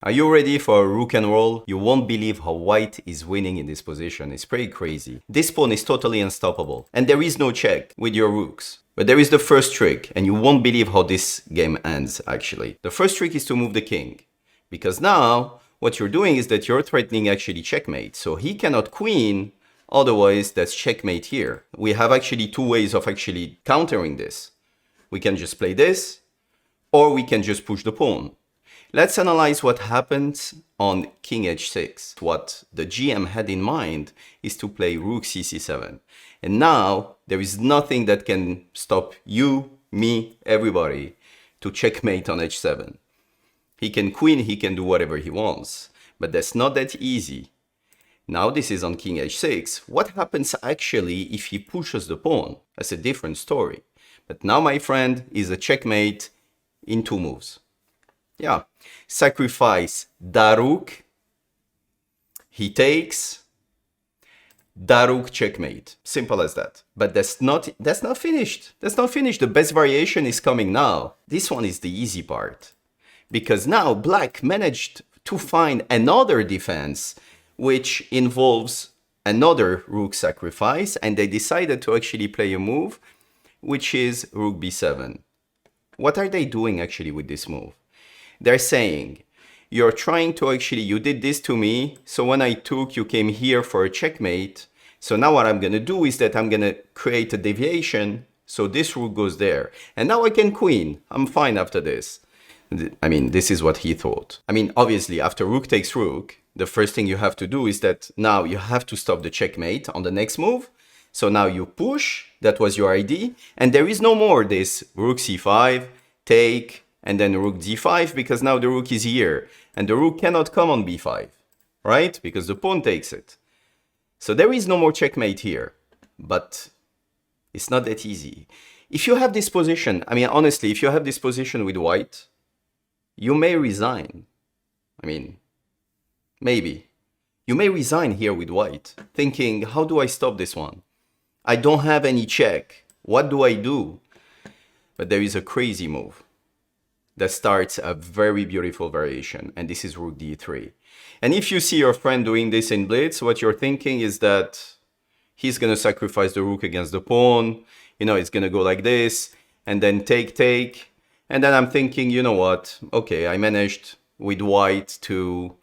Are you ready for a rook and roll? You won't believe how white is winning in this position. It's pretty crazy. This pawn is totally unstoppable. And there is no check with your rooks. But there is the first trick, and you won't believe how this game ends, actually. The first trick is to move the king. Because now, what you're doing is that you're threatening actually checkmate. So he cannot queen, otherwise that's checkmate here. We have actually two ways of actually countering this. We can just play this, or we can just push the pawn. Let's analyze what happens on king h6. What the GM had in mind is to play rook cc7. And now there is nothing that can stop you, me, everybody to checkmate on h7. He can queen, he can do whatever he wants, but that's not that easy. Now this is on king h6. What happens actually if he pushes the pawn? That's a different story. But now, my friend, is a checkmate in two moves. Yeah, sacrifice Daruk, he takes, Daruk checkmate. Simple as that. But that's not finished. That's not finished. The best variation is coming now. This one is the easy part. Because now black managed to find another defense which involves another rook sacrifice, and they decided to actually play a move which is rook b7. What are they doing actually with this move? They're saying, you're trying to actually, you did this to me, so when I took, you came here for a checkmate. So now what I'm going to do is that I'm going to create a deviation, so this rook goes there. And now I can queen. I'm fine after this. I mean, this is what he thought. I mean, obviously, after rook takes rook, the first thing you have to do is that now you have to stop the checkmate on the next move. So now you push, that was your ID, and there is no more this rook c5, take, and then rook d5, because now the rook is here, and the rook cannot come on b5, right? Because the pawn takes it. So there is no more checkmate here, but it's not that easy. If you have this position, I mean, honestly, if you have this position with white, you may resign. I mean, maybe. You may resign here with white, thinking, how do I stop this one? I don't have any check. What do I do? But there is a crazy move that starts a very beautiful variation, and this is rook d3. And if you see your friend doing this in blitz, what you're thinking is that he's going to sacrifice the rook against the pawn. You know, it's going to go like this, and then take, take. And then I'm thinking, you know what? Okay, I managed with white to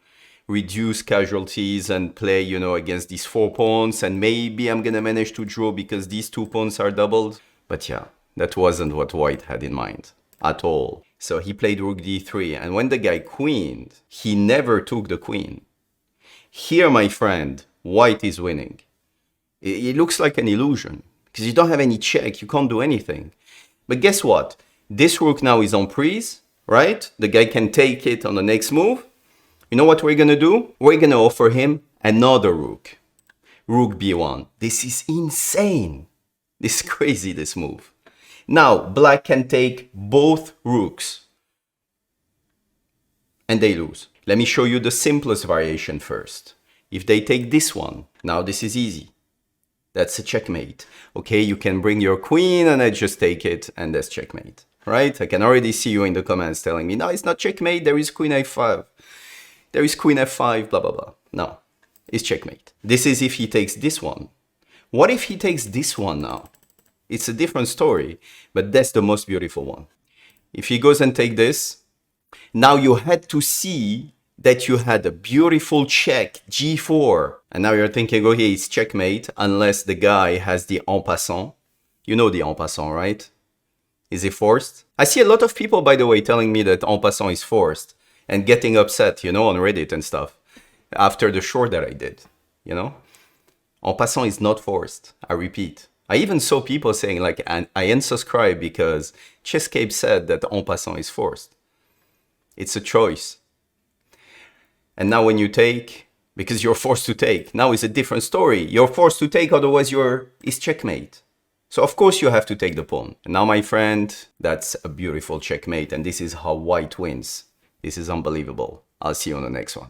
reduce casualties and play, you know, against these four pawns, and maybe I'm gonna manage to draw because these two pawns are doubled. But yeah, that wasn't what white had in mind at all. So he played rook d3, and when the guy queened, he never took the queen. Here, my friend, white is winning. It looks like an illusion because you don't have any check, you can't do anything. But guess what? This rook now is on prise, right? The guy can take it on the next move. You know what we're going to do? We're going to offer him another rook. Rook b1. This is insane. This is crazy, this move. Now, black can take both rooks. And they lose. Let me show you the simplest variation first. If they take this one, now this is easy. That's a checkmate. Okay, you can bring your queen and I just take it, and that's checkmate. Right? I can already see you in the comments telling me, no, it's not checkmate, there is queen a5. There is queen f5, blah, blah, blah. No, it's checkmate. This is if he takes this one. What if he takes this one now? It's a different story, but that's the most beautiful one. If he goes and take this, now you had to see that you had a beautiful check, g4. And now you're thinking, okay, it's checkmate, unless the guy has the en passant. You know the en passant, right? Is it forced? I see a lot of people, by the way, telling me that en passant is forced. And getting upset, you know, on Reddit and stuff, after the short that I did, you know? En passant is not forced, I repeat. I even saw people saying, like, I unsubscribe because Chessscape said that en passant is forced. It's a choice. And now when you take, because you're forced to take, now it's a different story. You're forced to take, otherwise it's checkmate. So of course you have to take the pawn. And now, my friend, that's a beautiful checkmate, and this is how white wins. This is unbelievable. I'll see you on the next one.